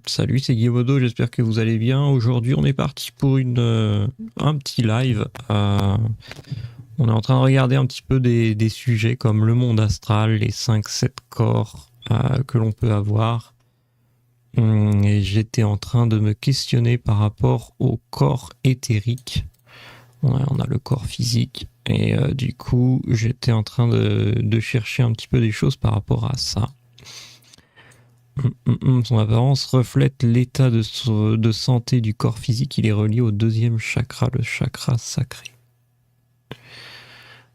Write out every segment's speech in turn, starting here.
Salut, c'est Guillaume, j'espère que vous allez bien. Aujourd'hui, on est parti pour un petit live. On est en train de regarder un petit peu des sujets comme le monde astral, les 5-7 corps que l'on peut avoir. Et j'étais en train de me questionner par rapport au corps éthérique. On a le corps physique. Et du coup, j'étais en train de chercher un petit peu des choses par rapport à ça. Son apparence reflète l'état de santé du corps physique. Il est relié au deuxième chakra, le chakra sacré.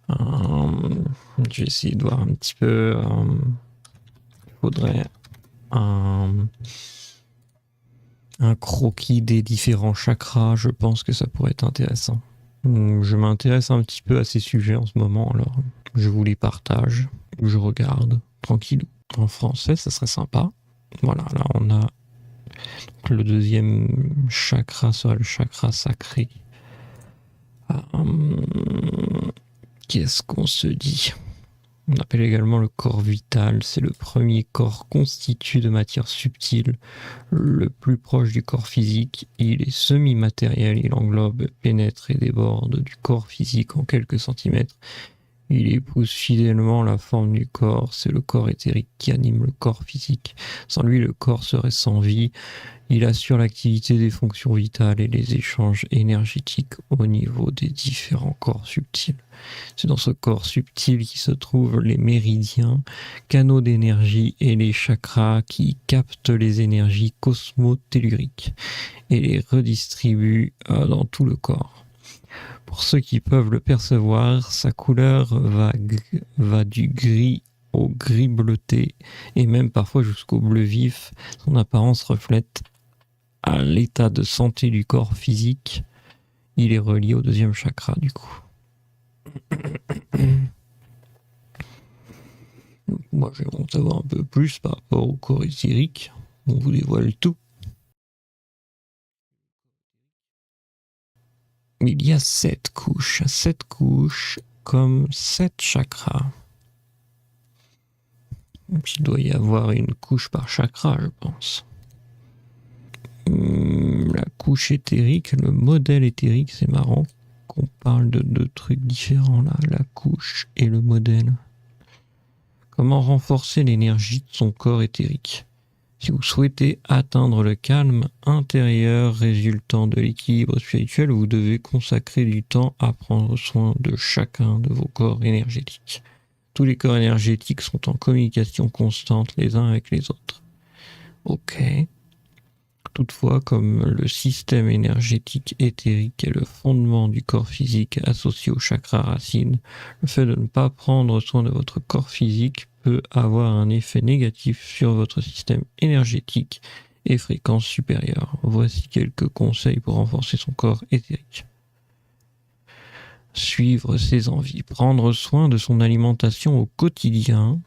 Je vais essayer de voir un petit peu. Il faudrait un croquis des différents chakras. Je pense que ça pourrait être intéressant. Je m'intéresse un petit peu à ces sujets en ce moment, alors je vous les partage. Je regarde, tranquille. En français, ça serait sympa. Voilà, là on a le deuxième chakra sera le chakra sacré. Qu'est-ce qu'on se dit? On appelle également le corps vital. C'est le premier corps constitué de matière subtile, le plus proche du corps physique. Il est semi-matériel, il englobe, pénètre et déborde du corps physique en quelques centimètres. Il épouse fidèlement la forme du corps. C'est le corps éthérique qui anime le corps physique. Sans lui, le corps serait sans vie. Il assure l'activité des fonctions vitales et les échanges énergétiques au niveau des différents corps subtils. C'est dans ce corps subtil qui se trouvent les méridiens, canaux d'énergie et les chakras qui captent les énergies cosmotelluriques et les redistribuent dans tout le corps. Pour ceux qui peuvent le percevoir, sa couleur va du gris au gris bleuté et même parfois jusqu'au bleu vif. Son apparence reflète à l'état de santé du corps physique. Il est relié au deuxième chakra du coup. Donc, moi j'aimerais en savoir un peu plus par rapport au corps éthérique. On vous dévoile tout. Il y a 7 couches comme 7 chakras. Donc, il doit y avoir une couche par chakra, je pense. La couche éthérique, le modèle éthérique, c'est marrant qu'on parle de deux trucs différents là, la couche et le modèle. Comment renforcer l'énergie de son corps éthérique? Si vous souhaitez atteindre le calme intérieur résultant de l'équilibre spirituel, vous devez consacrer du temps à prendre soin de chacun de vos corps énergétiques. Tous les corps énergétiques sont en communication constante les uns avec les autres. Ok. Toutefois, comme le système énergétique éthérique est le fondement du corps physique associé au chakra racine, le fait de ne pas prendre soin de votre corps physique peut avoir un effet négatif sur votre système énergétique et fréquence supérieure. Voici quelques conseils pour renforcer son corps éthérique. Suivre ses envies, prendre soin de son alimentation au quotidien.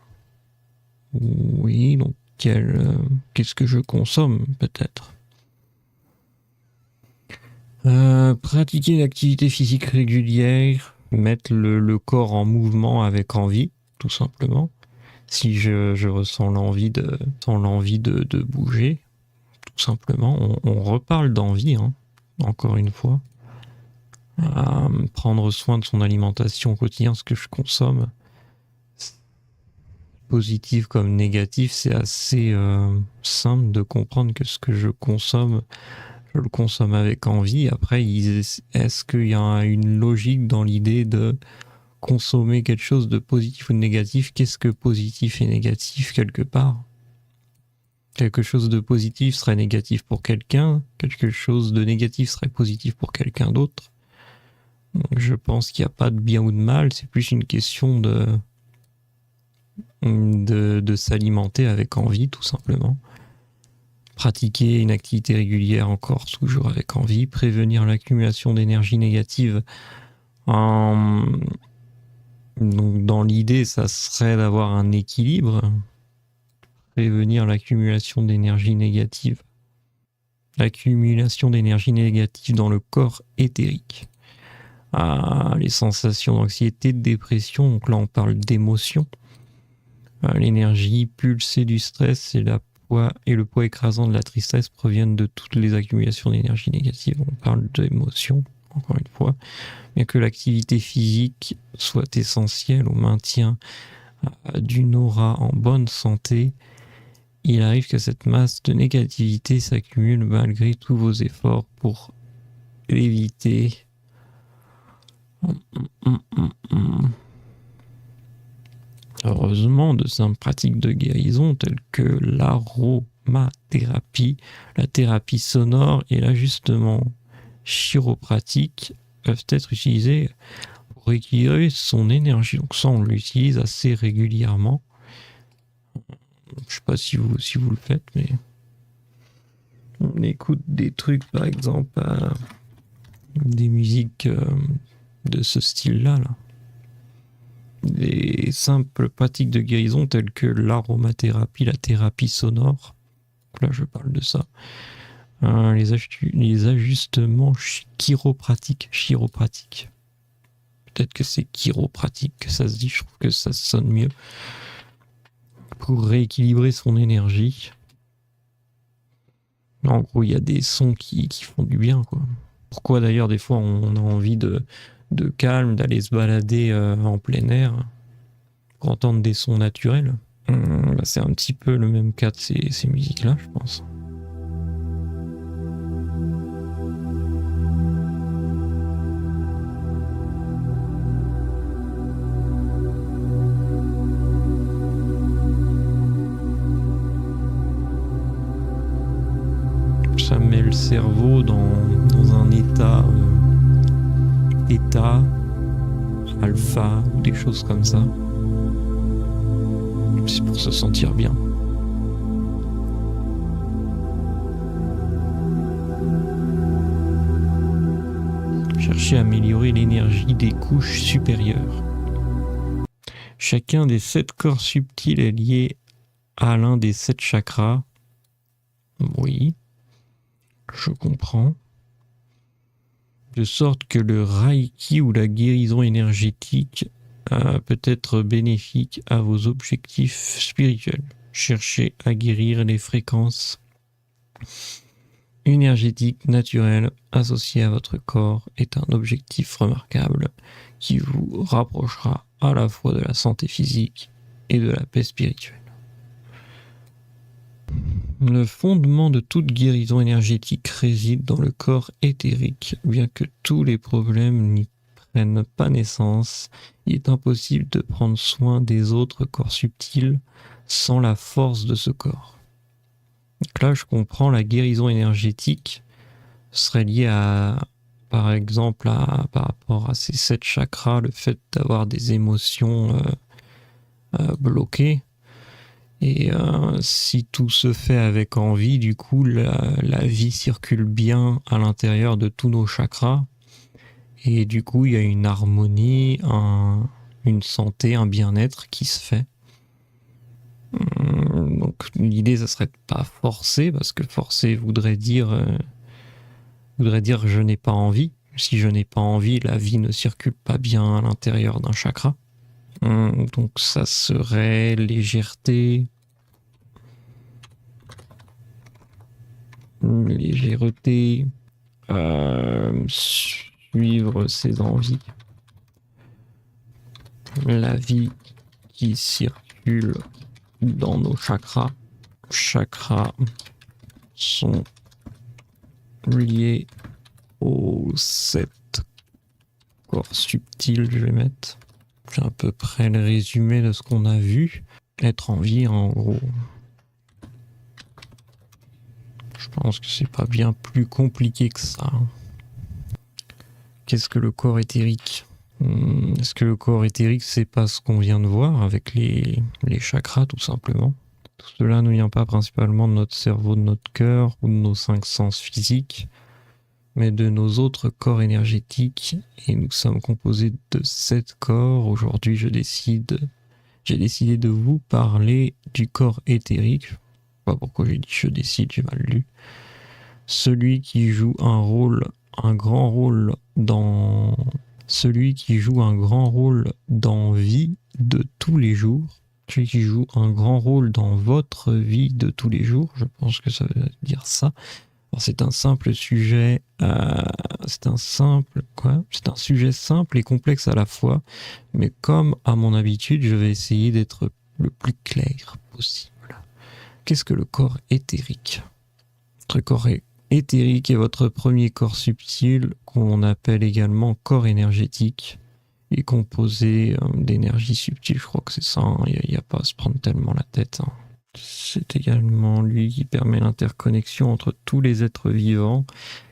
Oui, donc qu'est-ce que je consomme peut-être? Pratiquer une activité physique régulière, mettre le corps en mouvement avec envie, tout simplement. Si je ressens l'envie de bouger, tout simplement, on reparle d'envie, hein, encore une fois. Prendre soin de son alimentation au quotidien, ce que je consomme, positif comme négatif, c'est assez simple de comprendre que ce que je consomme, je le consomme avec envie. Après, est-ce qu'il y a une logique dans l'idée de consommer quelque chose de positif ou de négatif? Qu'est-ce que positif et négatif quelque part? Quelque chose de positif serait négatif pour quelqu'un, quelque chose de négatif serait positif pour quelqu'un d'autre. Donc, je pense qu'il n'y a pas de bien ou de mal, c'est plus une question de s'alimenter avec envie, tout simplement. Pratiquer une activité régulière encore, toujours avec envie. Prévenir l'accumulation d'énergie négative. Donc, dans l'idée, ça serait d'avoir un équilibre. Prévenir l'accumulation d'énergie négative. L'accumulation d'énergie négative dans le corps éthérique. Les sensations d'anxiété, de dépression. Donc là, on parle d'émotions. L'énergie pulsée du stress, c'est la le poids écrasant de la tristesse proviennent de toutes les accumulations d'énergie négative. On parle d'émotions, encore une fois. Bien que l'activité physique soit essentielle au maintien d'une aura en bonne santé, il arrive que cette masse de négativité s'accumule malgré tous vos efforts pour l'éviter. Heureusement, de simples pratiques de guérison telles que l'aromathérapie, la thérapie sonore et l'ajustement chiropratique peuvent être utilisés pour équilibrer son énergie. Donc ça, on l'utilise assez régulièrement. Je sais pas si vous le faites, mais on écoute des trucs, par exemple, des musiques de ce style-là, là. Des simples pratiques de guérison telles que l'aromathérapie, la thérapie sonore. Là, je parle de ça. Les ajustements chiropratiques. Peut-être que c'est chiropratique que ça se dit. Je trouve que ça sonne mieux. Pour rééquilibrer son énergie. En gros, il y a des sons qui font du bien, quoi. Pourquoi d'ailleurs, des fois, on a envie de calme, d'aller se balader en plein air pour entendre des sons naturels. C'est un petit peu le même cas de ces musiques-là, je pense. Ça met le cerveau dans un état alpha ou des choses comme ça. C'est pour se sentir bien. Cherchez à améliorer l'énergie des couches supérieures. Chacun des 7 corps subtils est lié à l'un des 7 chakras. Oui, je comprends. De sorte que le Reiki ou la guérison énergétique peut être bénéfique à vos objectifs spirituels. Cherchez à guérir les fréquences énergétiques naturelles associées à votre corps est un objectif remarquable qui vous rapprochera à la fois de la santé physique et de la paix spirituelle. Le fondement de toute guérison énergétique réside dans le corps éthérique. Bien que tous les problèmes n'y prennent pas naissance, il est impossible de prendre soin des autres corps subtils sans la force de ce corps. Donc là, je comprends, la guérison énergétique serait liée par exemple, par rapport à ces 7 chakras, le fait d'avoir des émotions bloquées. Et si tout se fait avec envie, du coup, la vie circule bien à l'intérieur de tous nos chakras. Et du coup, il y a une harmonie, une santé, un bien-être qui se fait. Donc l'idée, ça serait de pas forcer, parce que forcer voudrait dire je n'ai pas envie. Si je n'ai pas envie, la vie ne circule pas bien à l'intérieur d'un chakra. Donc ça serait légèreté, suivre ses envies, la vie qui circule dans nos chakras. Chakras sont liés aux 7 corps subtils, je vais mettre. C'est à peu près le résumé de ce qu'on a vu. Être en vie, en gros. Je pense que c'est pas bien plus compliqué que ça. Qu'est-ce que le corps éthérique ? Est-ce que le corps éthérique, c'est pas ce qu'on vient de voir avec les chakras, tout simplement ? Tout cela ne vient pas principalement de notre cerveau, de notre cœur ou de nos 5 sens physiques, mais de nos autres corps énergétiques, et nous sommes composés de 7 corps. Aujourd'hui, j'ai décidé de vous parler du corps éthérique. Pas pourquoi j'ai dit je décide, j'ai mal lu. Celui qui joue un grand rôle dans vie de tous les jours, celui qui joue un grand rôle dans votre vie de tous les jours. Je pense que ça veut dire ça. Alors, c'est un simple sujet, c'est un sujet simple et complexe à la fois, mais comme à mon habitude, je vais essayer d'être le plus clair possible. Qu'est-ce que le corps éthérique? Votre corps éthérique est votre premier corps subtil, qu'on appelle également corps énergétique. Il est composé d'énergie subtile, je crois que c'est ça, hein. Il n'y a pas à se prendre tellement la tête, hein. C'est également lui qui permet l'interconnexion entre tous les êtres vivants,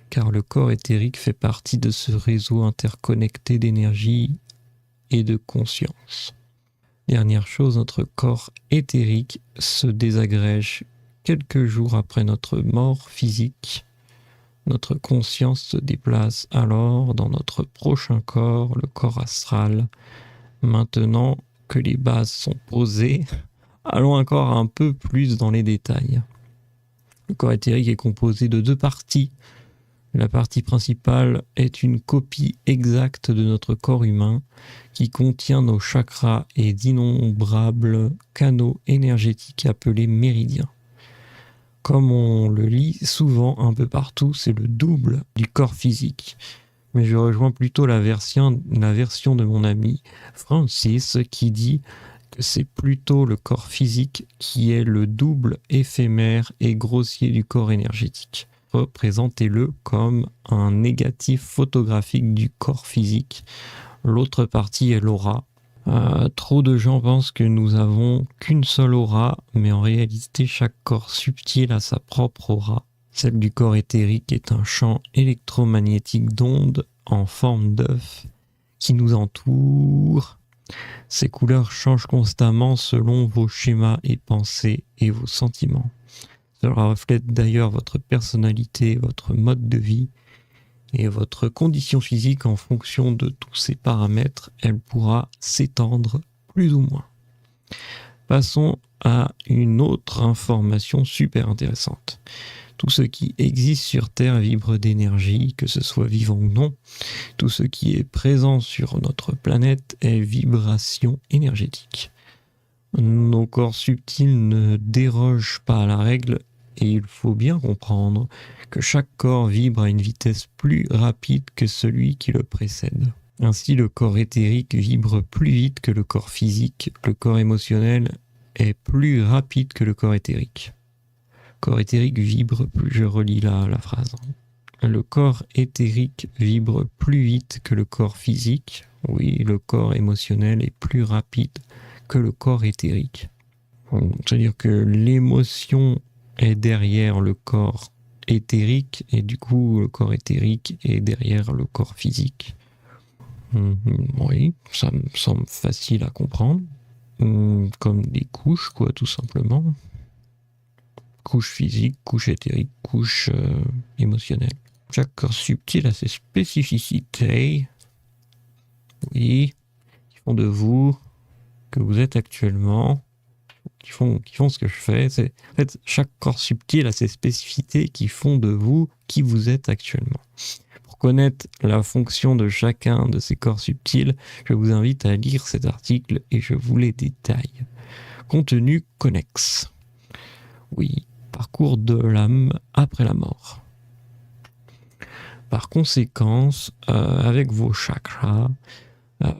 car le corps éthérique fait partie de ce réseau interconnecté d'énergie et de conscience. Dernière chose, notre corps éthérique se désagrège quelques jours après notre mort physique. Notre conscience se déplace alors dans notre prochain corps, le corps astral. Maintenant que les bases sont posées, allons encore un peu plus dans les détails. Le corps éthérique est composé de 2 parties. La partie principale est une copie exacte de notre corps humain qui contient nos chakras et d'innombrables canaux énergétiques appelés méridiens. Comme on le lit souvent un peu partout, c'est le double du corps physique. Mais je rejoins plutôt la version de mon ami Francis qui dit que c'est plutôt le corps physique qui est le double éphémère et grossier du corps énergétique. Représentez-le comme un négatif photographique du corps physique. L'autre partie est l'aura. Trop de gens pensent que nous avons qu'une seule aura, mais en réalité chaque corps subtil a sa propre aura. Celle du corps éthérique est un champ électromagnétique d'ondes en forme d'œuf qui nous entoure. Ces couleurs changent constamment selon vos schémas et pensées et vos sentiments. Cela reflète d'ailleurs votre personnalité, votre mode de vie et votre condition physique. En fonction de tous ces paramètres, elle pourra s'étendre plus ou moins. Passons à une autre information super intéressante. Tout ce qui existe sur Terre vibre d'énergie, que ce soit vivant ou non. Tout ce qui est présent sur notre planète est vibration énergétique. Nos corps subtils ne dérogent pas à la règle et il faut bien comprendre que chaque corps vibre à une vitesse plus rapide que celui qui le précède. Ainsi, le corps éthérique vibre plus vite que le corps physique. Le corps émotionnel est plus rapide que le corps éthérique. Le corps éthérique vibre plus... Je relis la phrase. Le corps éthérique vibre plus vite que le corps physique. Oui, le corps émotionnel est plus rapide que le corps éthérique. C'est-à-dire que l'émotion est derrière le corps éthérique et du coup le corps éthérique est derrière le corps physique. Oui, ça me semble facile à comprendre. Comme des couches, quoi, tout simplement. Couche physique, couche éthérique, couche émotionnelle. Chaque corps subtil a ses spécificités, oui, qui font de vous que vous êtes actuellement, qui font ce que je fais. En fait, chaque corps subtil a ses spécificités qui font de vous qui vous êtes actuellement. Pour connaître la fonction de chacun de ces corps subtils, je vous invite à lire cet article et je vous les détaille. Contenu connexe. Oui, parcours de l'âme après la mort. Par conséquent, avec vos chakras,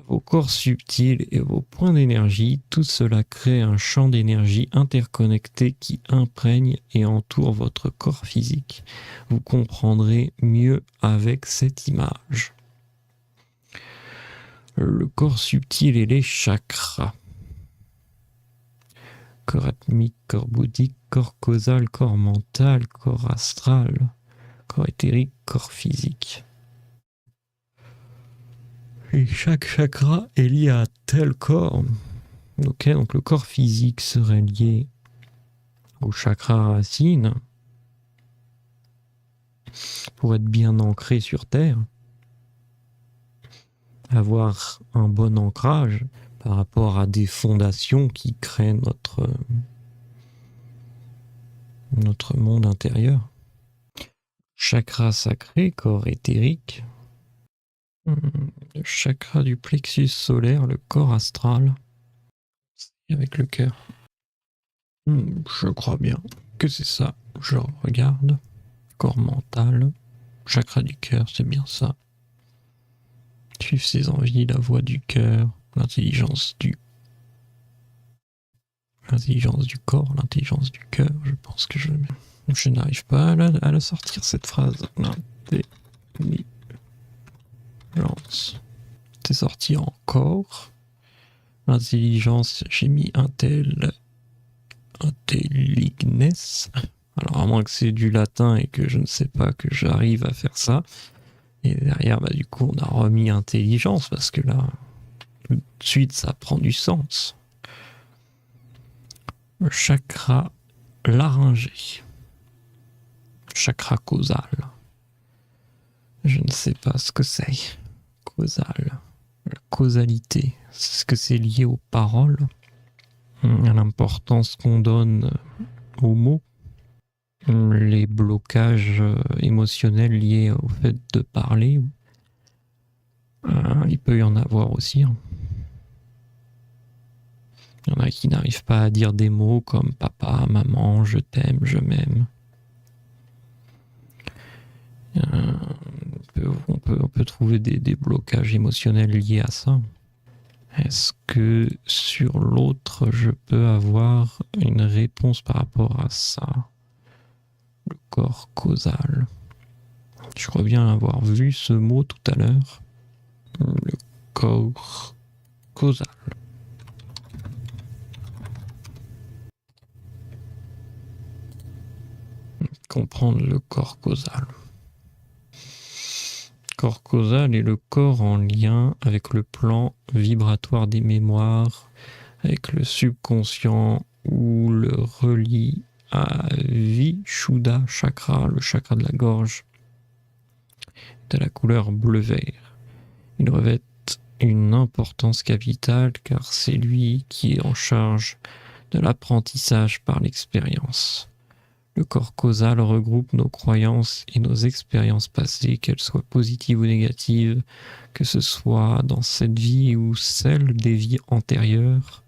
vos corps subtils et vos points d'énergie, tout cela crée un champ d'énergie interconnecté qui imprègne et entoure votre corps physique. Vous comprendrez mieux avec cette image. Le corps subtil et les chakras. Corps atmique, corps bouddhique, corps causal, corps mental, corps astral, corps éthérique, corps physique. Et chaque chakra est lié à tel corps. Ok, donc le corps physique serait lié au chakra racine pour être bien ancré sur Terre, avoir un bon ancrage par rapport à des fondations qui créent notre monde intérieur. Chakra sacré, corps éthérique. Le chakra du plexus solaire, le corps astral. avec le cœur. Je crois bien que c'est ça. Je regarde. Corps mental. Chakra du cœur, c'est bien ça. Suivre ses envies, la voix du cœur, l'intelligence du corps, l'intelligence du cœur. Je pense que je n'arrive pas à la sortir cette phrase. L'intelligence. C'est sorti en corps. L'intelligence, j'ai mis intelligness. Alors à moins que c'est du latin et que je ne sais pas que j'arrive à faire ça. Et derrière, du coup, on a remis intelligence parce que là, tout de suite, ça prend du sens. Le chakra laryngé. Chakra causal. Je ne sais pas ce que c'est. Causal. La causalité. Est-ce que c'est lié aux paroles? À l'importance qu'on donne aux mots? Les blocages émotionnels liés au fait de parler? Il peut y en avoir aussi. Il y en a qui n'arrivent pas à dire des mots comme papa, maman, je t'aime, je m'aime. On peut trouver des blocages émotionnels liés à ça. Est-ce que sur l'autre, je peux avoir une réponse par rapport à ça? Le corps causal. Je crois bien avoir vu ce mot tout à l'heure. Le corps causal. Comprendre le corps causal. Corps causal est le corps en lien avec le plan vibratoire des mémoires, avec le subconscient ou le relie à Vishuddha chakra, le chakra de la gorge, de la couleur bleu-vert. Il revêt une importance capitale car c'est lui qui est en charge de l'apprentissage par l'expérience. Le corps causal regroupe nos croyances et nos expériences passées, qu'elles soient positives ou négatives, que ce soit dans cette vie ou celle des vies antérieures.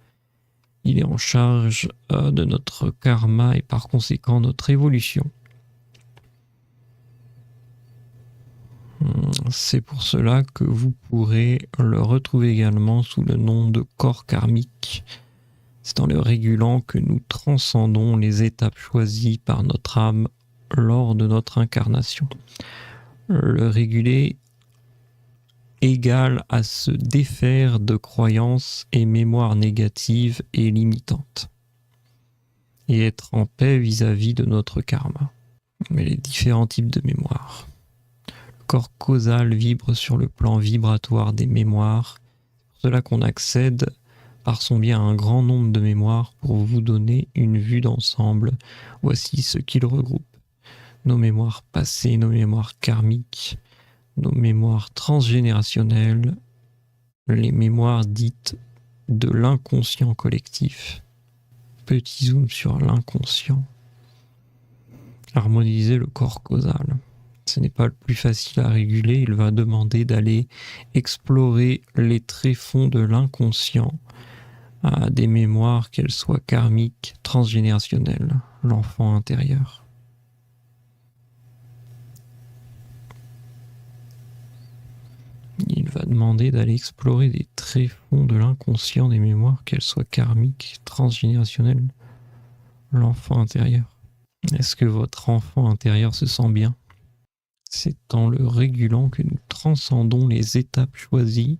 Il est en charge de notre karma et par conséquent notre évolution. C'est pour cela que vous pourrez le retrouver également sous le nom de corps karmique. C'est en le régulant que nous transcendons les étapes choisies par notre âme lors de notre incarnation. Le réguler égale à se défaire de croyances et mémoires négatives et limitantes, et être en paix vis-à-vis de notre karma. Mais les différents types de mémoires. Le corps causal vibre sur le plan vibratoire des mémoires, c'est pour cela qu'on accède par son biais à un grand nombre de mémoires pour vous donner une vue d'ensemble. Voici ce qu'il regroupe. Nos mémoires passées, nos mémoires karmiques, nos mémoires transgénérationnelles, les mémoires dites de l'inconscient collectif. Petit zoom sur l'inconscient. Harmoniser le corps causal. Ce n'est pas le plus facile à réguler, il va demander d'aller explorer les tréfonds de l'inconscient, à des mémoires, qu'elles soient karmiques, transgénérationnelles, l'enfant intérieur. Il va demander d'aller explorer des tréfonds de l'inconscient des mémoires, qu'elles soient karmiques, transgénérationnelles, l'enfant intérieur. Est-ce que votre enfant intérieur se sent bien? C'est en le régulant que nous transcendons les étapes choisies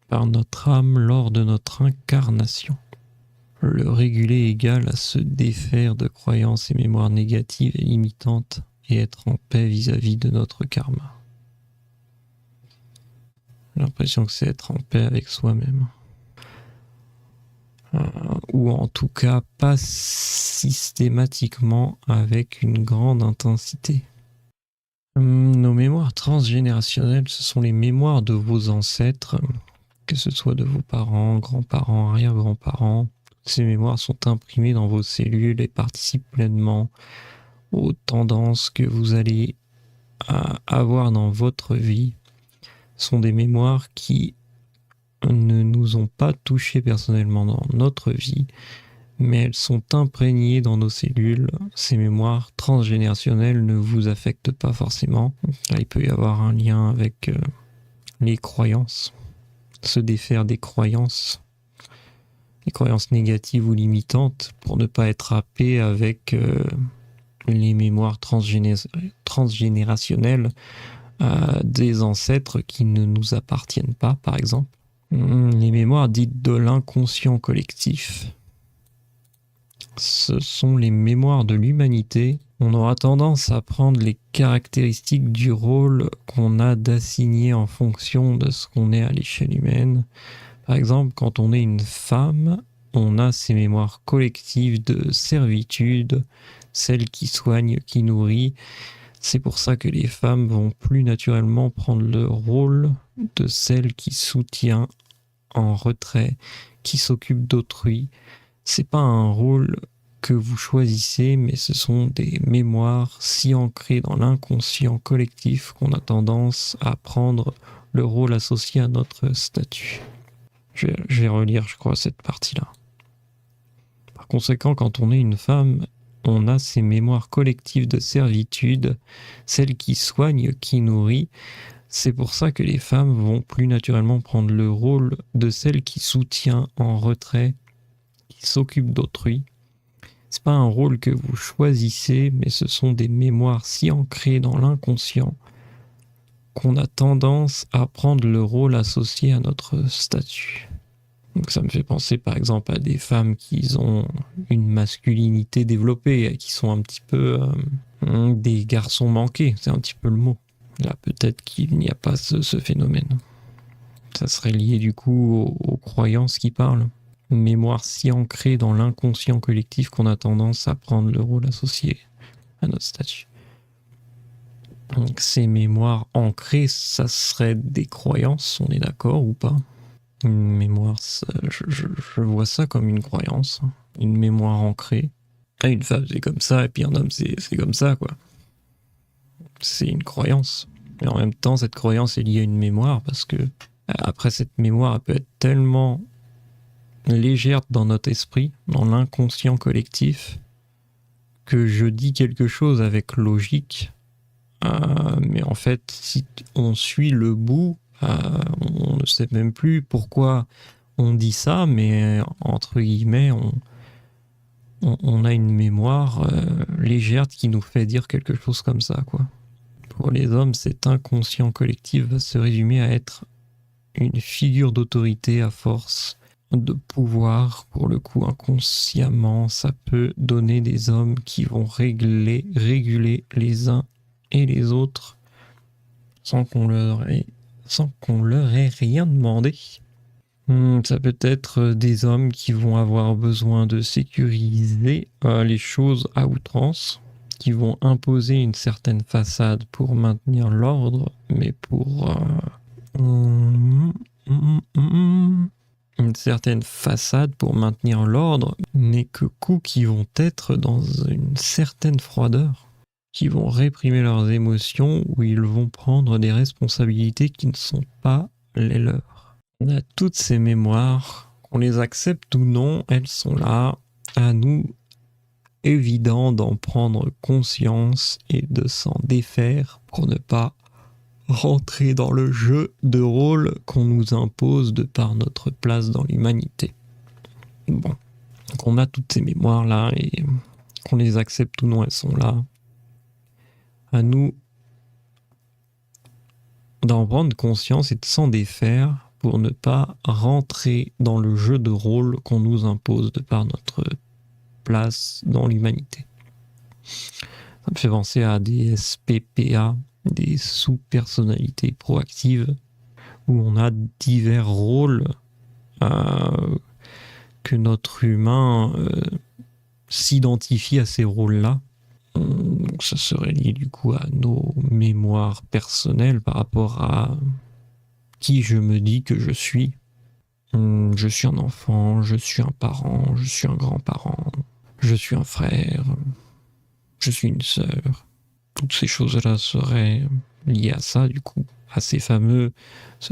par notre âme lors de notre incarnation. Le réguler égale à se défaire de croyances et mémoires négatives et limitantes et être en paix vis-à-vis de notre karma. J'ai l'impression que c'est être en paix avec soi-même. Ou en tout cas pas systématiquement avec une grande intensité. Nos mémoires transgénérationnelles, ce sont les mémoires de vos ancêtres, que ce soit de vos parents, grands-parents, arrière-grands-parents. Ces mémoires sont imprimées dans vos cellules et participent pleinement aux tendances que vous allez avoir dans votre vie. Ce sont des mémoires qui ne nous ont pas touchés personnellement dans notre vie, mais elles sont imprégnées dans nos cellules. Ces mémoires transgénérationnelles ne vous affectent pas forcément. Là, il peut y avoir un lien avec les croyances, se défaire des croyances, les croyances négatives ou limitantes pour ne pas être happé avec les mémoires transgénérationnelles des ancêtres qui ne nous appartiennent pas, par exemple. Les mémoires dites de l'inconscient collectif. Ce sont les mémoires de l'humanité. On aura tendance à prendre les caractéristiques du rôle qu'on a d'assigner en fonction de ce qu'on est à l'échelle humaine. Par exemple, quand on est une femme, on a ces mémoires collectives de servitude, celle qui soigne, qui nourrit. C'est pour ça que les femmes vont plus naturellement prendre le rôle de celle qui soutient en retrait, qui s'occupe d'autrui. C'est pas un rôle que vous choisissez, mais ce sont des mémoires si ancrées dans l'inconscient collectif qu'on a tendance à prendre le rôle associé à notre statut. Je vais relire, je crois, cette partie-là. Par conséquent, quand on est une femme, on a ces mémoires collectives de servitude, celle qui soigne, qui nourrit. C'est pour ça que les femmes vont plus naturellement prendre le rôle de celle qui soutient en retrait, qui s'occupe d'autrui. C'est pas un rôle que vous choisissez, mais ce sont des mémoires si ancrées dans l'inconscient qu'on a tendance à prendre le rôle associé à notre statut. Donc ça me fait penser par exemple à des femmes qui ont une masculinité développée, qui sont un petit peu des garçons manqués, c'est un petit peu le mot. Là peut-être qu'il n'y a pas ce phénomène. Ça serait lié du coup aux croyances qui parlent. Une mémoire si ancrée dans l'inconscient collectif qu'on a tendance à prendre le rôle associé à notre statut. Donc ces mémoires ancrées, ça serait des croyances, on est d'accord ou pas? Une mémoire, je vois ça comme une croyance, une mémoire ancrée. Ah, une femme c'est comme ça, et puis un homme c'est comme ça, quoi. C'est une croyance. Et en même temps, cette croyance est liée à une mémoire, parce que après cette mémoire, elle peut être tellement légère dans notre esprit, dans l'inconscient collectif, que je dis quelque chose avec logique, mais en fait, si on suit le bout, on ne sait même plus pourquoi on dit ça, mais entre guillemets, on a une mémoire légère qui nous fait dire quelque chose comme ça, quoi. Pour les hommes, cet inconscient collectif va se résumer à être une figure d'autorité à force de pouvoir. Pour le coup, inconsciemment, ça peut donner des hommes qui vont réguler les uns et les autres sans qu'on leur ait rien demandé. Ça peut être des hommes qui vont avoir besoin de sécuriser les choses à outrance, qui vont imposer une certaine façade pour maintenir l'ordre, mais pour une certaine façade pour maintenir l'ordre, mais que coups qui vont être dans une certaine froideur, qui vont réprimer leurs émotions, où ils vont prendre des responsabilités qui ne sont pas les leurs. On a toutes ces mémoires, qu'on les accepte ou non, elles sont là, à nous, évident d'en prendre conscience et de s'en défaire pour ne pas rentrer dans le jeu de rôle qu'on nous impose de par notre place dans l'humanité. Bon, donc on a toutes ces mémoires-là et qu'on les accepte ou non, elles sont là. À nous d'en prendre conscience et de s'en défaire pour ne pas rentrer dans le jeu de rôle qu'on nous impose de par notre place dans l'humanité. Ça me fait penser à des SPPA, des sous-personnalités proactives, où on a divers rôles que notre humain s'identifie à ces rôles-là. Donc ça serait lié du coup à nos mémoires personnelles par rapport à qui je me dis que je suis. Je suis un enfant, je suis un parent, je suis un grand-parent, je suis un frère, je suis une sœur. Toutes ces choses-là seraient liées à ça, du coup, assez fameux,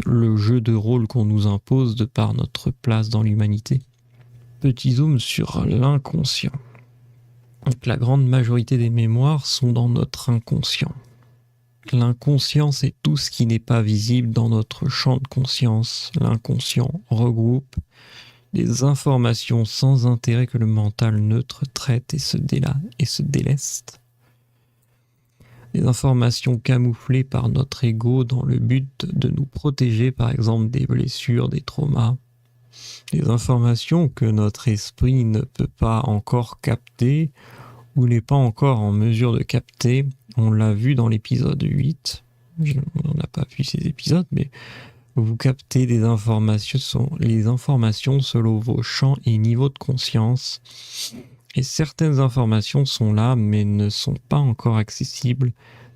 le jeu de rôle qu'on nous impose de par notre place dans l'humanité. Petit zoom sur l'inconscient. Donc, la grande majorité des mémoires sont dans notre inconscient. L'inconscient, c'est tout ce qui n'est pas visible dans notre champ de conscience. L'inconscient regroupe des informations sans intérêt que le mental neutre traite et se déleste. Des informations camouflées par notre ego dans le but de nous protéger, par exemple, des blessures, des traumas. Des informations que notre esprit ne peut pas encore capter ou n'est pas encore en mesure de capter. On l'a vu dans l'épisode 8. On n'a pas vu ces épisodes, mais vous captez des informations, les informations selon vos champs et niveaux de conscience. Et certaines informations sont là, mais ne sont pas encore accessibles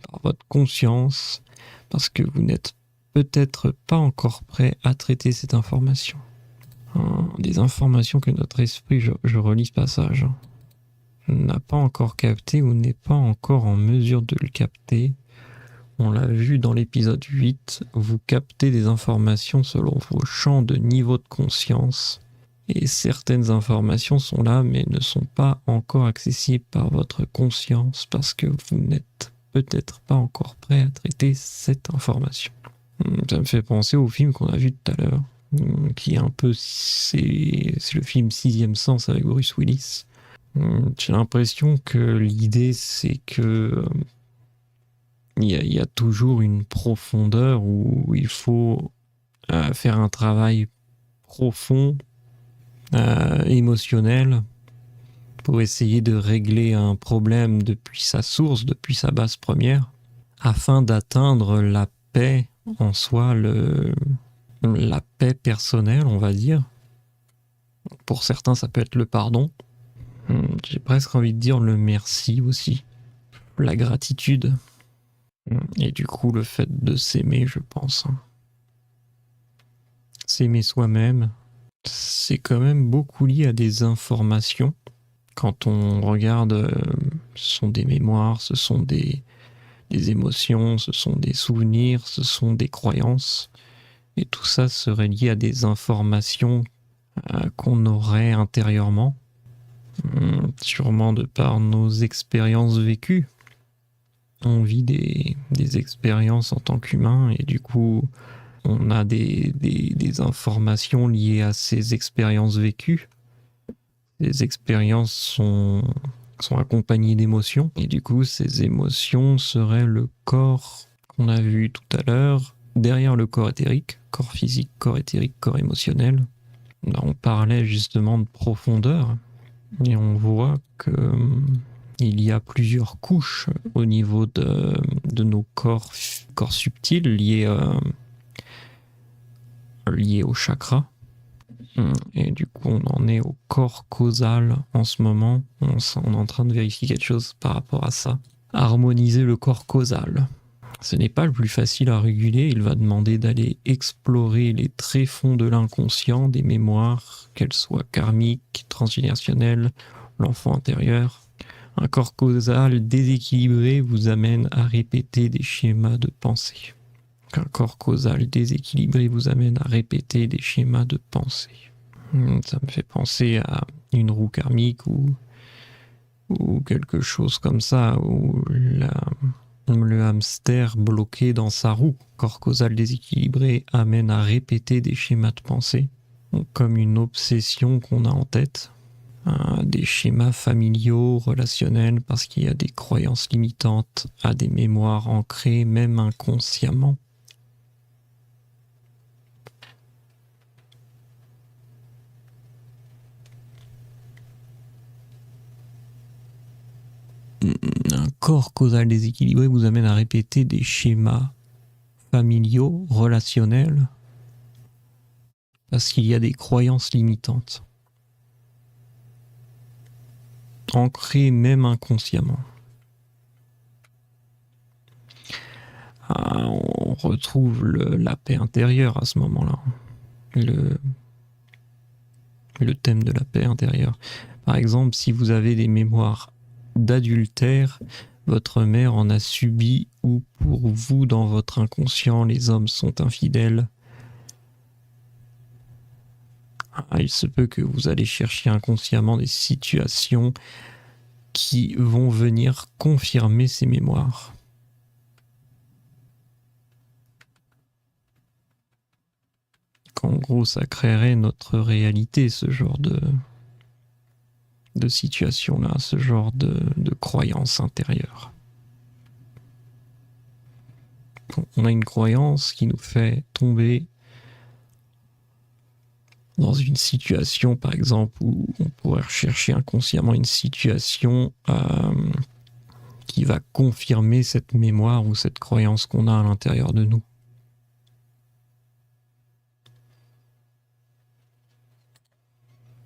par votre conscience, parce que vous n'êtes peut-être pas encore prêt à traiter cette information. Des informations que notre esprit, je relis ce passage, n'a pas encore capté ou n'est pas encore en mesure de le capter. On l'a vu dans l'épisode 8, vous captez des informations selon vos champs de niveau de conscience. Et certaines informations sont là, mais ne sont pas encore accessibles par votre conscience parce que vous n'êtes peut-être pas encore prêt à traiter cette information. Ça me fait penser au film qu'on a vu tout à l'heure, qui est un peu... C'est le film Sixième Sens avec Bruce Willis. J'ai l'impression que l'idée, c'est que il y a toujours une profondeur où il faut faire un travail profond, émotionnel, pour essayer de régler un problème depuis sa source, depuis sa base première, afin d'atteindre la paix en soi, la paix personnelle, on va dire. Pour certains, ça peut être le pardon. J'ai presque envie de dire le merci aussi, la gratitude. Et du coup, le fait de s'aimer, je pense. S'aimer soi-même, c'est quand même beaucoup lié à des informations. Quand on regarde, ce sont des mémoires, ce sont des émotions, ce sont des souvenirs, ce sont des croyances. Et tout ça serait lié à des informations qu'on aurait intérieurement, sûrement de par nos expériences vécues. On vit des expériences en tant qu'humain et du coup, on a des informations liées à ces expériences vécues. Ces expériences sont accompagnées d'émotions et du coup, ces émotions seraient le corps qu'on a vu tout à l'heure, derrière le corps éthérique, corps physique, corps éthérique, corps émotionnel. Là, on parlait justement de profondeur et on voit que il y a plusieurs couches au niveau de nos corps subtils liés au chakra. Et du coup, on en est au corps causal en ce moment. On est en train de vérifier quelque chose par rapport à ça. Harmoniser le corps causal. Ce n'est pas le plus facile à réguler. Il va demander d'aller explorer les tréfonds de l'inconscient, des mémoires, qu'elles soient karmiques, transgénérationnelles, l'enfant intérieur. Un corps causal déséquilibré vous amène à répéter des schémas de pensée. Un corps causal déséquilibré vous amène à répéter des schémas de pensée. Ça me fait penser à une roue karmique ou quelque chose comme ça, où le hamster bloqué dans sa roue. Corps causal déséquilibré amène à répéter des schémas de pensée, comme une obsession qu'on a en tête. Des schémas familiaux, relationnels, parce qu'il y a des croyances limitantes, à des mémoires ancrées, même inconsciemment. Un corps causal déséquilibré vous amène à répéter des schémas familiaux, relationnels, parce qu'il y a des croyances limitantes, ancrées même inconsciemment. On retrouve la paix intérieure à ce moment-là. Le thème de la paix intérieure. Par exemple, si vous avez des mémoires d'adultère, votre mère en a subi, ou pour vous, dans votre inconscient, les hommes sont infidèles. Il se peut que vous allez chercher inconsciemment des situations qui vont venir confirmer ces mémoires. Qu'en gros, ça créerait notre réalité, ce genre de situation-là, ce genre de croyance intérieure. On a une croyance qui nous fait tomber dans une situation, par exemple, où on pourrait rechercher inconsciemment une situation qui va confirmer cette mémoire ou cette croyance qu'on a à l'intérieur de nous.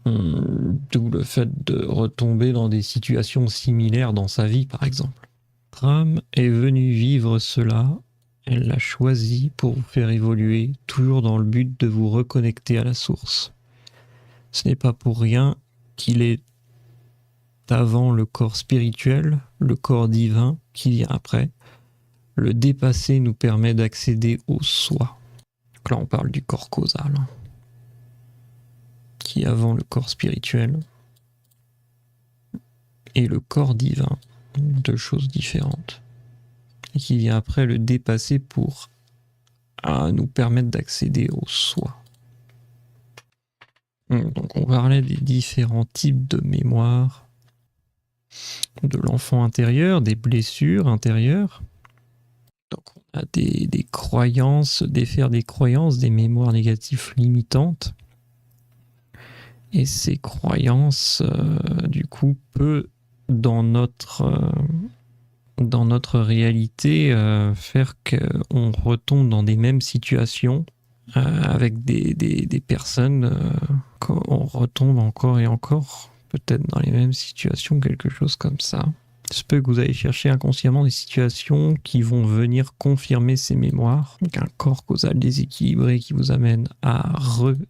D'où le fait de retomber dans des situations similaires dans sa vie, par exemple. Tram est venue vivre cela, elle l'a choisi pour vous faire évoluer, toujours dans le but de vous reconnecter à la source. Ce n'est pas pour rien qu'il est avant le corps spirituel, le corps divin qui vient après. Le dépassé nous permet d'accéder au soi. Donc là, on parle du corps causal, qui est avant le corps spirituel, et le corps divin, deux choses différentes, et qui vient après le dépasser pour nous permettre d'accéder au soi. Donc on parlait des différents types de mémoire, de l'enfant intérieur, des blessures intérieures. Donc on a des croyances, défaire des croyances, des mémoires négatives limitantes. Et ces croyances, du coup, peut, dans notre réalité, faire qu'on retombe dans des mêmes situations avec des personnes, qu'on retombe encore et encore, peut-être dans les mêmes situations, quelque chose comme ça. Il se peut que vous allez chercher inconsciemment des situations qui vont venir confirmer ces mémoires. Donc un corps causal déséquilibré qui vous amène à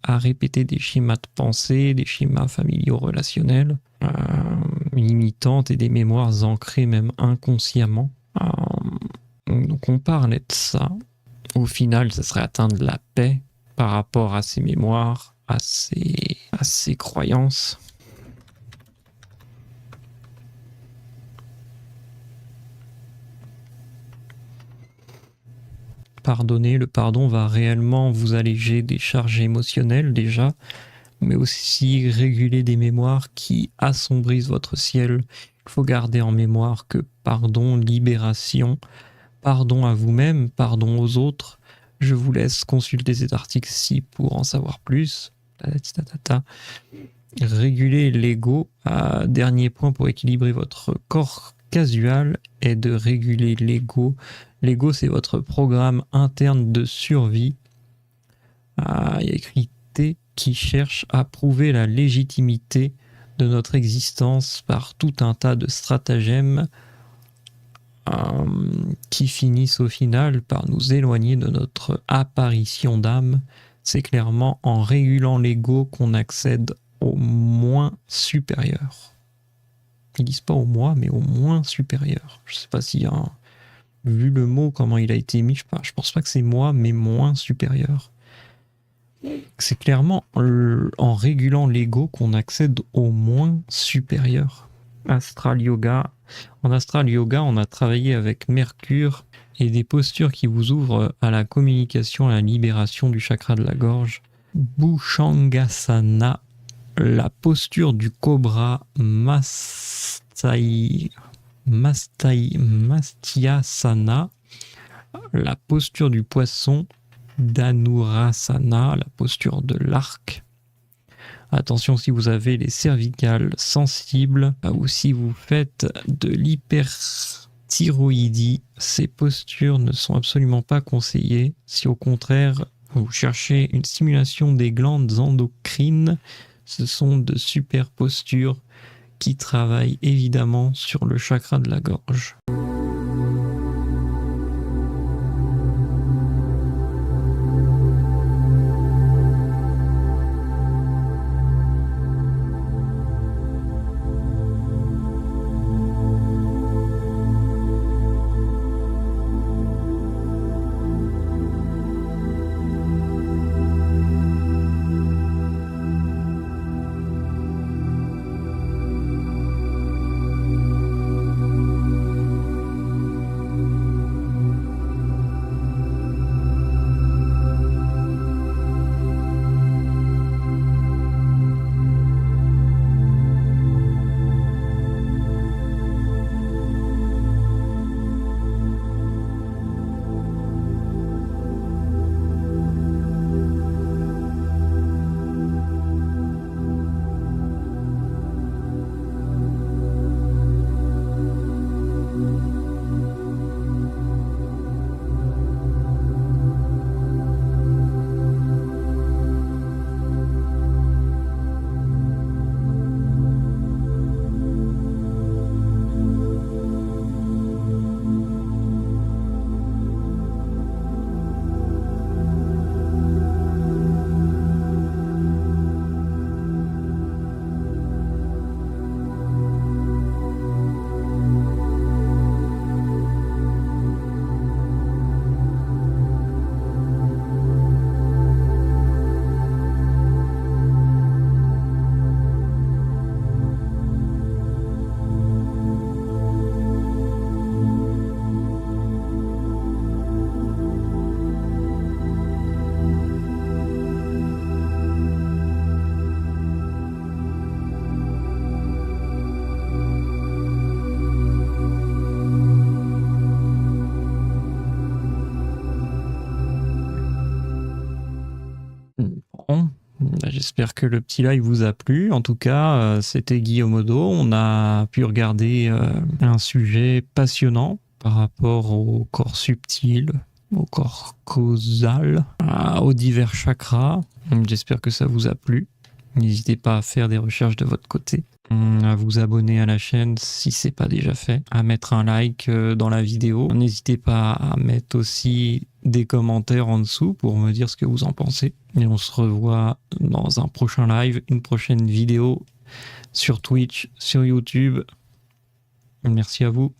répéter des schémas de pensée, des schémas familiaux relationnels, limitantes et des mémoires ancrées même inconsciemment. Donc on parlait de ça. Au final, ça serait atteindre la paix par rapport à ces mémoires, à ces croyances. Pardonner, le pardon va réellement vous alléger des charges émotionnelles déjà, mais aussi réguler des mémoires qui assombrissent votre ciel. Il faut garder en mémoire que pardon, libération, pardon à vous-même, pardon aux autres. Je vous laisse consulter cet article-ci pour en savoir plus. Réguler l'ego. Dernier point pour équilibrer votre corps casual est de réguler l'ego. L'ego, c'est votre programme interne de survie. Il y a écrit T qui cherche à prouver la légitimité de notre existence par tout un tas de stratagèmes qui finissent au final par nous éloigner de notre apparition d'âme. C'est clairement en régulant l'ego qu'on accède au moins supérieur. Ils disent pas au moi, mais au moins supérieur. Je sais pas s'il y a vu le mot, comment il a été mis, je pense pas que c'est moi, mais moins supérieur. C'est clairement en régulant l'ego qu'on accède au moins supérieur. Astral Yoga. En Astral Yoga, on a travaillé avec Mercure et des postures qui vous ouvrent à la communication, à la libération du chakra de la gorge. Bhushangasana, la posture du cobra, Mastyasana, la posture du poisson, Dhanurasana, la posture de l'arc. Attention si vous avez les cervicales sensibles ou si vous faites de l'hyperthyroïdie, ces postures ne sont absolument pas conseillées. Si au contraire vous cherchez une stimulation des glandes endocrines, ce sont de super postures qui travaillent évidemment sur le chakra de la gorge. J'espère que le petit live vous a plu. En tout cas, c'était Guillaume Odo. On a pu regarder un sujet passionnant par rapport au corps subtil, au corps causal, aux divers chakras. J'espère que ça vous a plu. N'hésitez pas à faire des recherches de votre côté, à vous abonner à la chaîne si c'est pas déjà fait, à mettre un like dans la vidéo. N'hésitez pas à mettre aussi des commentaires en dessous pour me dire ce que vous en pensez. Et on se revoit dans un prochain live, une prochaine vidéo sur Twitch, sur YouTube. Merci à vous.